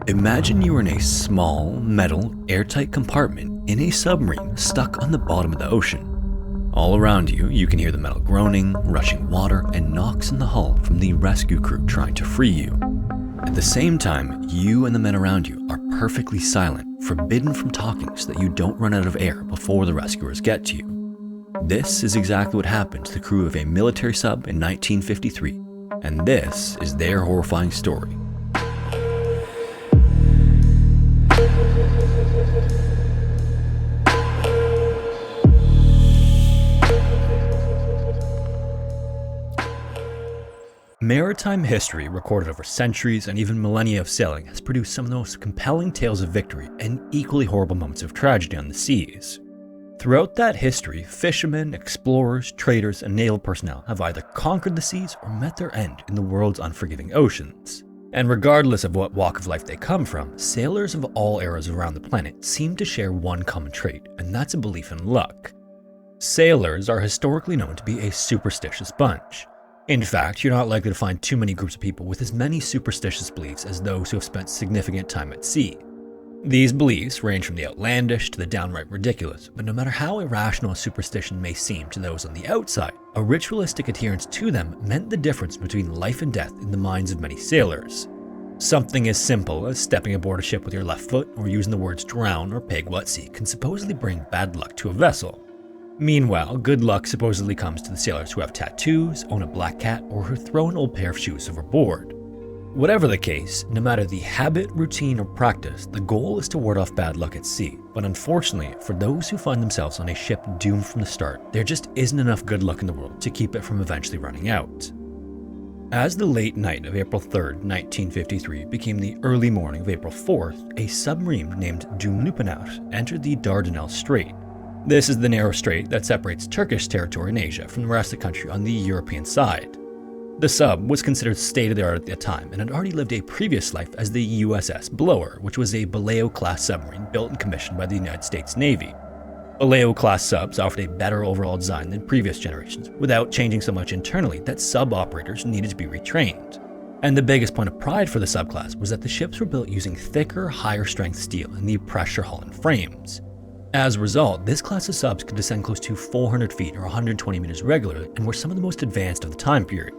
Imagine you are in a small, metal, airtight compartment in a submarine stuck on the bottom of the ocean. All around you, you can hear the metal groaning, rushing water, and knocks in the hull from the rescue crew trying to free you. At the same time, you and the men around you are perfectly silent, forbidden from talking so that you don't run out of air before the rescuers get to you. This is exactly what happened to the crew of a military sub in 1953, and this is their horrifying story. Maritime history, recorded over centuries and even millennia of sailing, has produced some of the most compelling tales of victory and equally horrible moments of tragedy on the seas. Throughout that history, fishermen, explorers, traders, and naval personnel have either conquered the seas or met their end in the world's unforgiving oceans. And regardless of what walk of life they come from, sailors of all eras around the planet seem to share one common trait, and that's a belief in luck. Sailors are historically known to be a superstitious bunch. In fact, you're not likely to find too many groups of people with as many superstitious beliefs as those who have spent significant time at sea. These beliefs range from the outlandish to the downright ridiculous, but no matter how irrational a superstition may seem to those on the outside, a ritualistic adherence to them meant the difference between life and death in the minds of many sailors. Something as simple as stepping aboard a ship with your left foot or using the words drown or pig at sea can supposedly bring bad luck to a vessel. Meanwhile, good luck supposedly comes to the sailors who have tattoos, own a black cat, or who throw an old pair of shoes overboard. Whatever the case, no matter the habit, routine, or practice, the goal is to ward off bad luck at sea. But unfortunately, for those who find themselves on a ship doomed from the start, there just isn't enough good luck in the world to keep it from eventually running out. As the late night of April 3rd, 1953 became the early morning of April 4th, a submarine named Dumlupinar entered the Dardanelles Strait. This is the narrow strait that separates Turkish territory in Asia from the rest of the country on the European side. The sub was considered state-of-the-art at the time and had already lived a previous life as the USS Blower, which was a Vallejo-class submarine built and commissioned by the United States Navy. Vallejo-class subs offered a better overall design than previous generations, without changing so much internally that sub-operators needed to be retrained. And the biggest point of pride for the subclass was that the ships were built using thicker, higher-strength steel in the pressure hull and frames. As a result, this class of subs could descend close to 400 feet or 120 meters regularly and were some of the most advanced of the time period.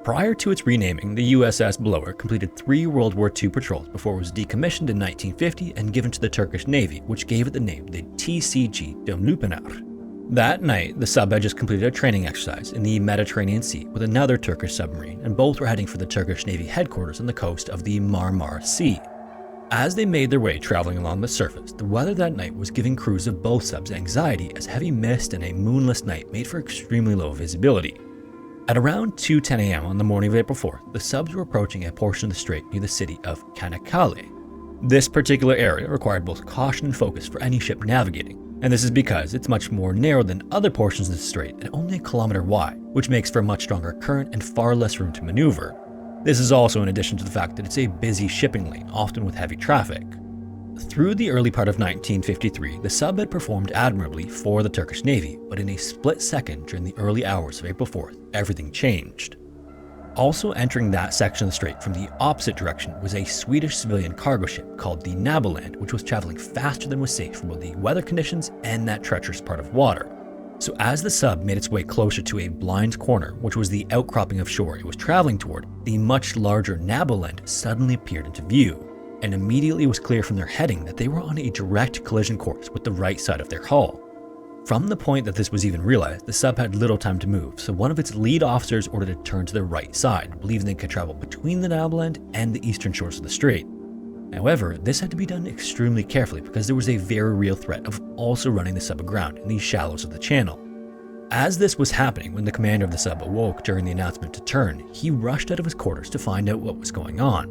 Prior to its renaming, the USS Blower completed 3 World War II patrols before it was decommissioned in 1950 and given to the Turkish Navy, which gave it the name the TCG Dumlupinar. That night, the sub had just completed a training exercise in the Mediterranean Sea with another Turkish submarine, and both were heading for the Turkish Navy headquarters on the coast of the Marmara Sea. As they made their way traveling along the surface, the weather that night was giving crews of both subs anxiety as heavy mist and a moonless night made for extremely low visibility. At around 2:10 a.m. on the morning of April 4th, the subs were approaching a portion of the strait near the city of Çanakkale. This particular area required both caution and focus for any ship navigating, and this is because it's much more narrow than other portions of the strait and only a kilometer wide, which makes for a much stronger current and far less room to maneuver. This is also in addition to the fact that it's a busy shipping lane, often with heavy traffic. Through the early part of 1953, the sub had performed admirably for the Turkish Navy, but in a split second during the early hours of April 4th, everything changed. Also entering that section of the strait from the opposite direction was a Swedish civilian cargo ship called the Naboland, which was traveling faster than was safe for both the weather conditions and that treacherous part of water. So as the sub made its way closer to a blind corner, which was the outcropping of shore it was traveling toward, the much larger Naboland suddenly appeared into view, and immediately it was clear from their heading that they were on a direct collision course with the right side of their hull. From the point that this was even realized, the sub had little time to move, so one of its lead officers ordered it to turn to the right side, believing they could travel between the Naboland and the eastern shores of the strait. However, this had to be done extremely carefully because there was a very real threat of also running the sub aground in the shallows of the channel. As this was happening, when the commander of the sub awoke during the announcement to turn, he rushed out of his quarters to find out what was going on.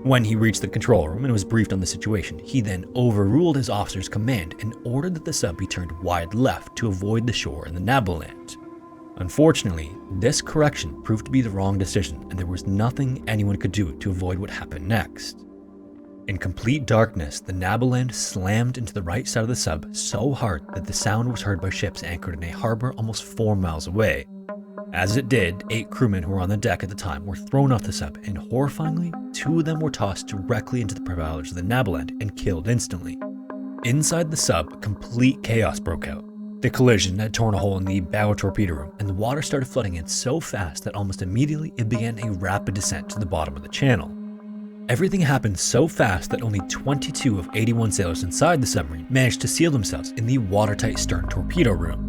When he reached the control room and was briefed on the situation, he then overruled his officer's command and ordered that the sub be turned wide left to avoid the shore in the Naboland. Unfortunately, this correction proved to be the wrong decision, and there was nothing anyone could do to avoid what happened next. In complete darkness, the Naboland slammed into the right side of the sub so hard that the sound was heard by ships anchored in a harbor almost 4 miles away. As it did, 8 crewmen who were on the deck at the time were thrown off the sub, and horrifyingly, 2 of them were tossed directly into the propellers of the Nabaland and killed instantly. Inside the sub, complete chaos broke out. The collision had torn a hole in the bow torpedo room, and the water started flooding in so fast that almost immediately it began a rapid descent to the bottom of the channel. Everything happened so fast that only 22 of 81 sailors inside the submarine managed to seal themselves in the watertight stern torpedo room.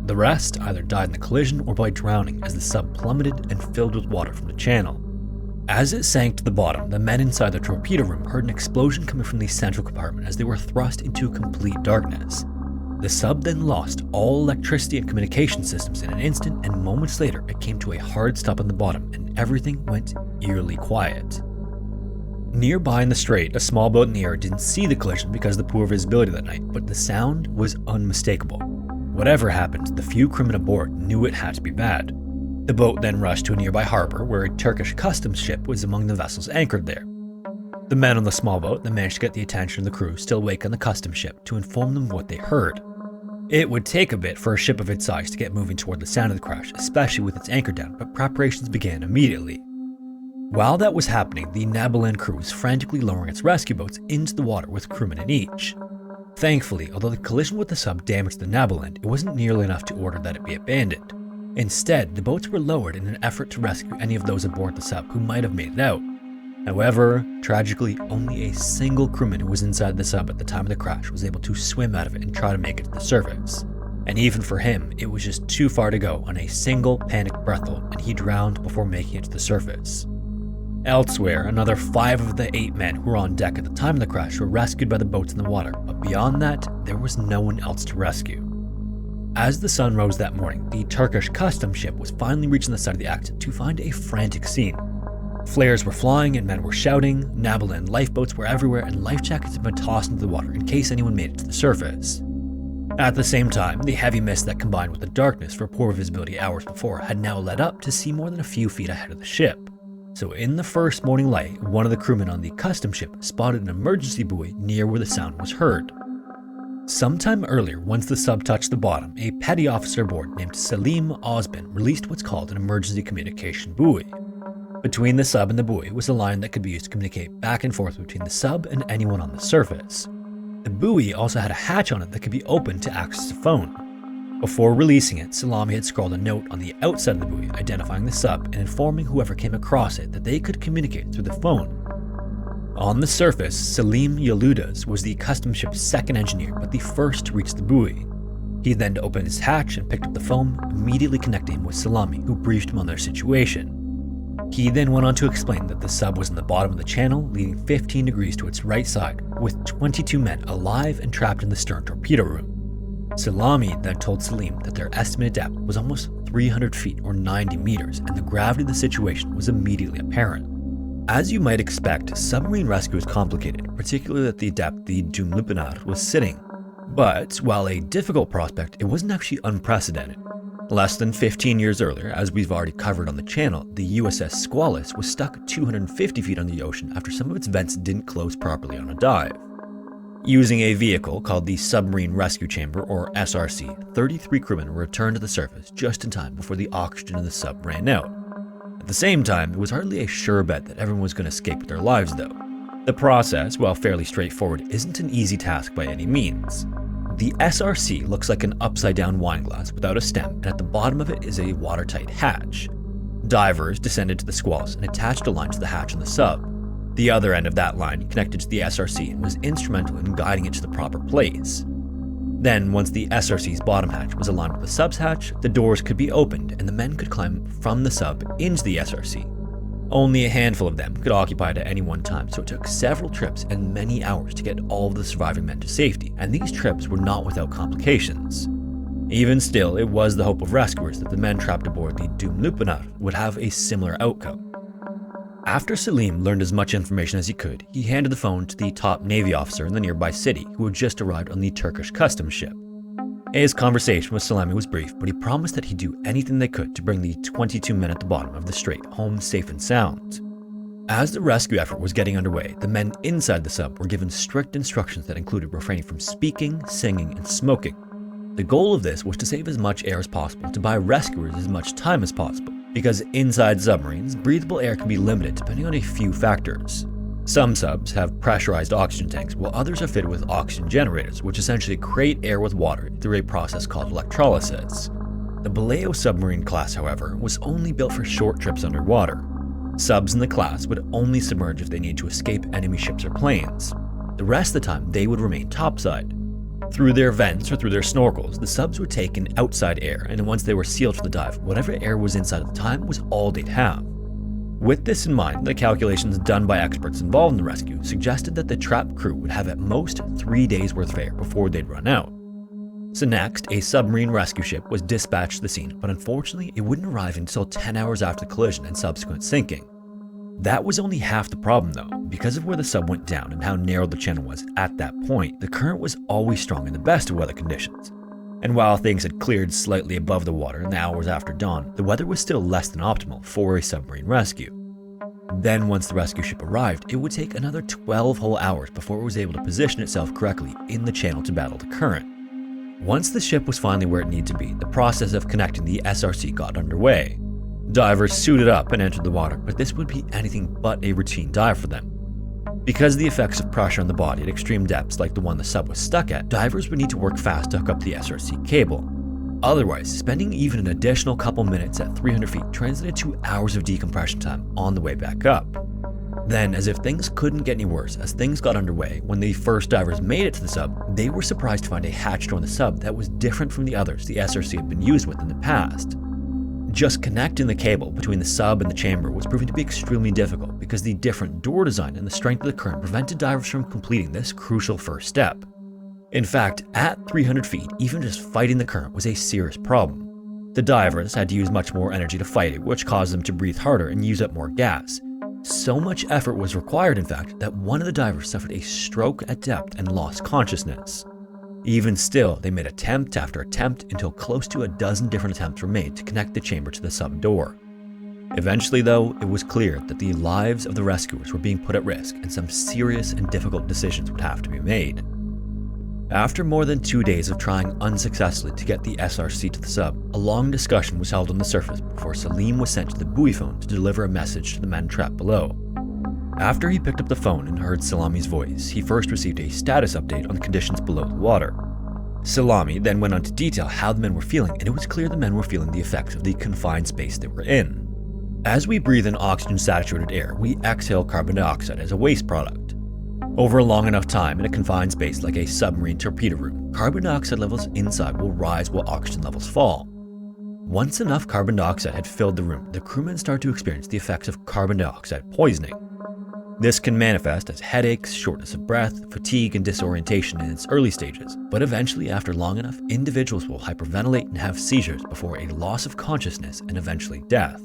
The rest either died in the collision or by drowning as the sub plummeted and filled with water from the channel. As it sank to the bottom, the men inside the torpedo room heard an explosion coming from the central compartment as they were thrust into complete darkness. The sub then lost all electricity and communication systems in an instant, and moments later it came to a hard stop on the bottom and everything went eerily quiet. Nearby in the strait, a small boat in the air didn't see the collision because of the poor visibility that night, but the sound was unmistakable. Whatever happened, the few crewmen aboard knew it had to be bad. The boat then rushed to a nearby harbor where a Turkish customs ship was among the vessels anchored there. The men on the small boat then managed to get the attention of the crew still awake on the customs ship to inform them of what they heard. It would take a bit for a ship of its size to get moving toward the sound of the crash, especially with its anchor down, but preparations began immediately. While that was happening, the Nabaland crew was frantically lowering its rescue boats into the water with crewmen in each. Thankfully, although the collision with the sub damaged the Nabaland, it wasn't nearly enough to order that it be abandoned. Instead, the boats were lowered in an effort to rescue any of those aboard the sub who might have made it out. However, tragically, only a single crewman who was inside the sub at the time of the crash was able to swim out of it and try to make it to the surface. And even for him, it was just too far to go on a single panicked breath-hold, and he drowned before making it to the surface. Elsewhere, another 5 of the 8 men who were on deck at the time of the crash were rescued by the boats in the water, but beyond that, there was no one else to rescue. As the sun rose that morning, the Turkish customs ship was finally reaching the side of the accident to find a frantic scene. Flares were flying and men were shouting, Nabaland lifeboats were everywhere, and life jackets had been tossed into the water in case anyone made it to the surface. At the same time, the heavy mist that combined with the darkness for poor visibility hours before had now led up to see more than a few feet ahead of the ship. So in the first morning light, one of the crewmen on the customs ship spotted an emergency buoy near where the sound was heard. Sometime earlier, once the sub touched the bottom, a petty officer aboard named Selim Osman released what's called an emergency communication buoy. Between the sub and the buoy was a line that could be used to communicate back and forth between the sub and anyone on the surface. The buoy also had a hatch on it that could be opened to access a phone. Before releasing it, Salami had scrawled a note on the outside of the buoy identifying the sub and informing whoever came across it that they could communicate through the phone. On the surface, Salim Yaludas was the customs ship's second engineer, but the first to reach the buoy. He then opened his hatch and picked up the phone, immediately connecting him with Salami, who briefed him on their situation. He then went on to explain that the sub was in the bottom of the channel, leading 15 degrees to its right side, with 22 men alive and trapped in the stern torpedo room. Salami then told Salim that their estimated depth was almost 300 feet or 90 meters, and the gravity of the situation was immediately apparent. As you might expect, submarine rescue is complicated, particularly at the depth the Dumlupinar was sitting. But while a difficult prospect, it wasn't actually unprecedented. Less than 15 years earlier, as we've already covered on the channel, the USS Squalus was stuck 250 feet on the ocean after some of its vents didn't close properly on a dive. Using a vehicle called the Submarine Rescue Chamber, or SRC, 33 crewmen were returned to the surface just in time before the oxygen in the sub ran out. At the same time, it was hardly a sure bet that everyone was going to escape with their lives though. The process, while fairly straightforward, isn't an easy task by any means. The SRC looks like an upside-down wine glass without a stem, and at the bottom of it is a watertight hatch. Divers descended to the Squalus and attached a line to the hatch on the sub. The other end of that line connected to the SRC and was instrumental in guiding it to the proper place. Then, once the SRC's bottom hatch was aligned with the sub's hatch, the doors could be opened and the men could climb from the sub into the SRC. Only a handful of them could occupy it at any one time, so it took several trips and many hours to get all of the surviving men to safety, and these trips were not without complications. Even still, it was the hope of rescuers that the men trapped aboard the Dumlupinar would have a similar outcome. After Salim learned as much information as he could, he handed the phone to the top Navy officer in the nearby city who had just arrived on the Turkish customs ship. His conversation with Salami was brief, but he promised that he'd do anything they could to bring the 22 men at the bottom of the strait home safe and sound. As the rescue effort was getting underway, the men inside the sub were given strict instructions that included refraining from speaking, singing, and smoking. The goal of this was to save as much air as possible to buy rescuers as much time as possible, because inside submarines, breathable air can be limited depending on a few factors. Some subs have pressurized oxygen tanks, while others are fitted with oxygen generators, which essentially create air with water through a process called electrolysis. The Baleo submarine class, however, was only built for short trips underwater. Subs in the class would only submerge if they needed to escape enemy ships or planes. The rest of the time, they would remain topside. Through their vents or through their snorkels, the subs would take in outside air, and once they were sealed for the dive, whatever air was inside at the time was all they'd have. With this in mind, the calculations done by experts involved in the rescue suggested that the trapped crew would have at most 3 days worth of air before they'd run out. So next, a submarine rescue ship was dispatched to the scene, but unfortunately it wouldn't arrive until 10 hours after the collision and subsequent sinking. That was only half the problem though. Because of where the sub went down and how narrow the channel was at that point, the current was always strong in the best of weather conditions. And while things had cleared slightly above the water in the hours after dawn, the weather was still less than optimal for a submarine rescue. Then once the rescue ship arrived, it would take another 12 whole hours before it was able to position itself correctly in the channel to battle the current. Once the ship was finally where it needed to be, the process of connecting the SRC got underway. Divers suited up and entered the water, but this would be anything but a routine dive for them. Because of the effects of pressure on the body at extreme depths like the one the sub was stuck at, divers would need to work fast to hook up the SRC cable. Otherwise, spending even an additional couple minutes at 300 feet translated to hours of decompression time on the way back up. Then, as if things couldn't get any worse, as things got underway, when the first divers made it to the sub, they were surprised to find a hatch door on the sub that was different from the others the SRC had been used with in the past. Just connecting the cable between the sub and the chamber was proving to be extremely difficult because the different door design and the strength of the current prevented divers from completing this crucial first step. In fact, at 300 feet, even just fighting the current was a serious problem. The divers had to use much more energy to fight it, which caused them to breathe harder and use up more gas. So much effort was required, in fact, that one of the divers suffered a stroke at depth and lost consciousness. Even still, they made attempt after attempt until close to a dozen different attempts were made to connect the chamber to the sub door. Eventually, though, it was clear that the lives of the rescuers were being put at risk and some serious and difficult decisions would have to be made. After more than 2 days of trying unsuccessfully to get the SRC to the sub, a long discussion was held on the surface before Salim was sent to the buoy phone to deliver a message to the men trapped below. After he picked up the phone and heard Salami's voice, he first received a status update on the conditions below the water. Salami then went on to detail how the men were feeling, and it was clear the men were feeling the effects of the confined space they were in. As we breathe in oxygen-saturated air, we exhale carbon dioxide as a waste product. Over a long enough time in a confined space like a submarine torpedo room, carbon dioxide levels inside will rise while oxygen levels fall. Once enough carbon dioxide had filled the room, the crewmen started to experience the effects of carbon dioxide poisoning. This can manifest as headaches, shortness of breath, fatigue, and disorientation in its early stages, but eventually, after long enough, individuals will hyperventilate and have seizures before a loss of consciousness and eventually death.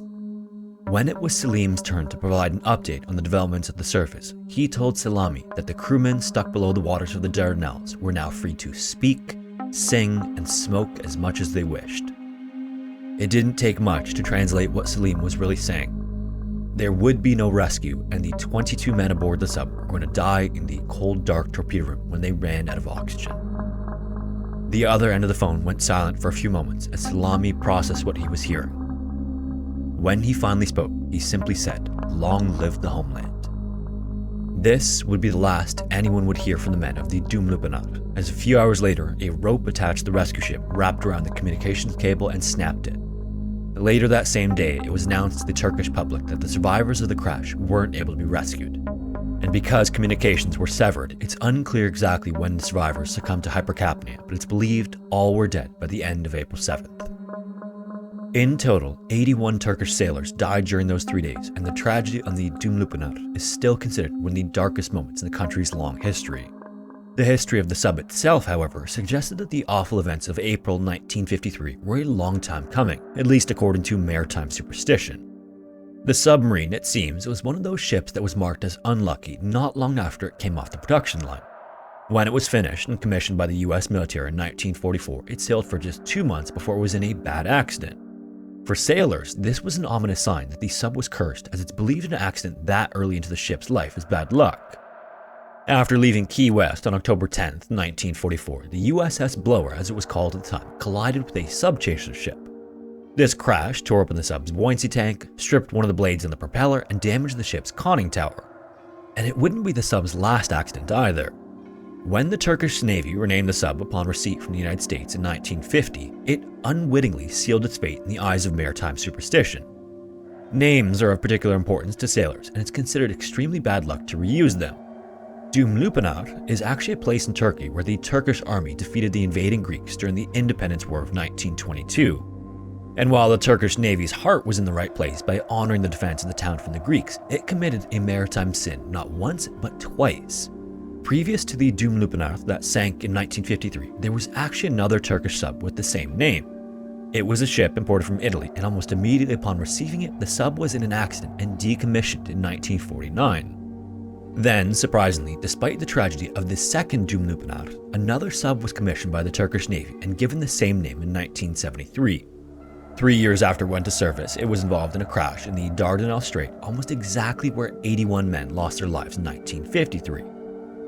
When it was Salim's turn to provide an update on the developments at the surface, he told Salami that the crewmen stuck below the waters of the Dardanelles were now free to speak, sing, and smoke as much as they wished. It didn't take much to translate what Salim was really saying. There would be no rescue, and the 22 men aboard the sub were going to die in the cold, dark torpedo room when they ran out of oxygen. The other end of the phone went silent for a few moments as Salami processed what he was hearing. When he finally spoke, he simply said, "Long live the homeland." This would be the last anyone would hear from the men of the Dumlupinar, as a few hours later, a rope attached to the rescue ship wrapped around the communications cable and snapped it. Later that same day, it was announced to the Turkish public that the survivors of the crash weren't able to be rescued. And because communications were severed, it's unclear exactly when the survivors succumbed to hypercapnia, but it's believed all were dead by the end of April 7th. In total, 81 Turkish sailors died during those 3 days, and the tragedy on the Dumlupinar is still considered one of the darkest moments in the country's long history. The history of the sub itself, however, suggested that the awful events of April 1953 were a long time coming, at least according to maritime superstition. The Submarine, it seems, was one of those ships that was marked as unlucky not long after it came off the production line. When it was finished and commissioned by the US military in 1944, it sailed for just 2 months before it was in a bad accident. For sailors, this was an ominous sign that the sub was cursed, as it's believed an accident that early into the ship's life is bad luck. After leaving Key West on October 10, 1944, the USS Blower, as it was called at the time, collided with a sub-chaser ship. This crash tore open the sub's buoyancy tank, stripped one of the blades in the propeller, and damaged the ship's conning tower. And it wouldn't be the sub's last accident either. When the Turkish Navy renamed the sub upon receipt from the United States in 1950, it unwittingly sealed its fate in the eyes of maritime superstition. Names are of particular importance to sailors, and it's considered extremely bad luck to reuse them. Dumlupinar is actually a place in Turkey where the Turkish army defeated the invading Greeks during the Independence War of 1922. And while the Turkish Navy's heart was in the right place by honoring the defense of the town from the Greeks, it committed a maritime sin not once but twice. Previous to the Dumlupinar that sank in 1953, there was actually another Turkish sub with the same name. It was a ship imported from Italy, and almost immediately upon receiving it, the sub was in an accident and decommissioned in 1949. Then, surprisingly, despite the tragedy of the second Dumlupinar, another sub was commissioned by the Turkish Navy and given the same name in 1973. 3 years after it went to service, it was involved in a crash in the Dardanelles Strait, almost exactly where 81 men lost their lives in 1953.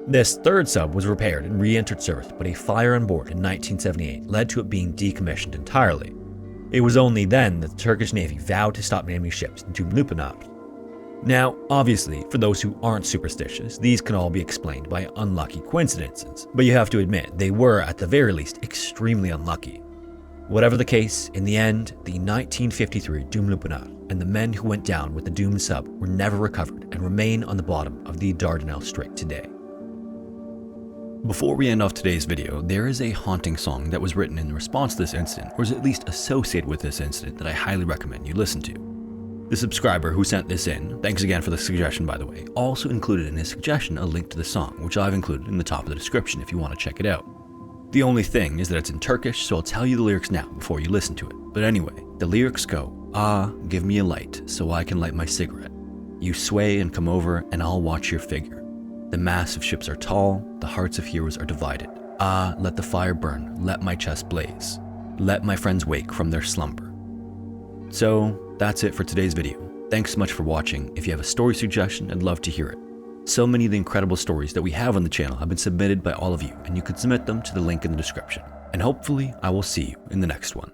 This third sub was repaired and re-entered service, but a fire on board in 1978 led to it being decommissioned entirely. It was only then that the Turkish Navy vowed to stop naming ships Dumlupinar. Now, obviously, for those who aren't superstitious, these can all be explained by unlucky coincidences, but you have to admit they were, at the very least, extremely unlucky. Whatever the case, in the end, the 1953 Dumlupinar and the men who went down with the doomed sub were never recovered and remain on the bottom of the Dardanelles Strait today. Before we end off today's video, there is a haunting song that was written in response to this incident, or is at least associated with this incident, that I highly recommend you listen to. The subscriber who sent this in, thanks again for the suggestion by the way, also included in his suggestion a link to the song, which I've included in the top of the description if you want to check it out. The only thing is that it's in Turkish, so I'll tell you the lyrics now before you listen to it. But anyway, the lyrics go, "Ah, give me a light so I can light my cigarette. You sway and come over and I'll watch your figure. The masts of ships are tall, the hearts of heroes are divided. Ah, let the fire burn, let my chest blaze. Let my friends wake from their slumber." So, that's it for today's video. Thanks so much for watching. If you have a story suggestion, I'd love to hear it. So many of the incredible stories that we have on the channel have been submitted by all of you, and you can submit them to the link in the description. And hopefully, I will see you in the next one.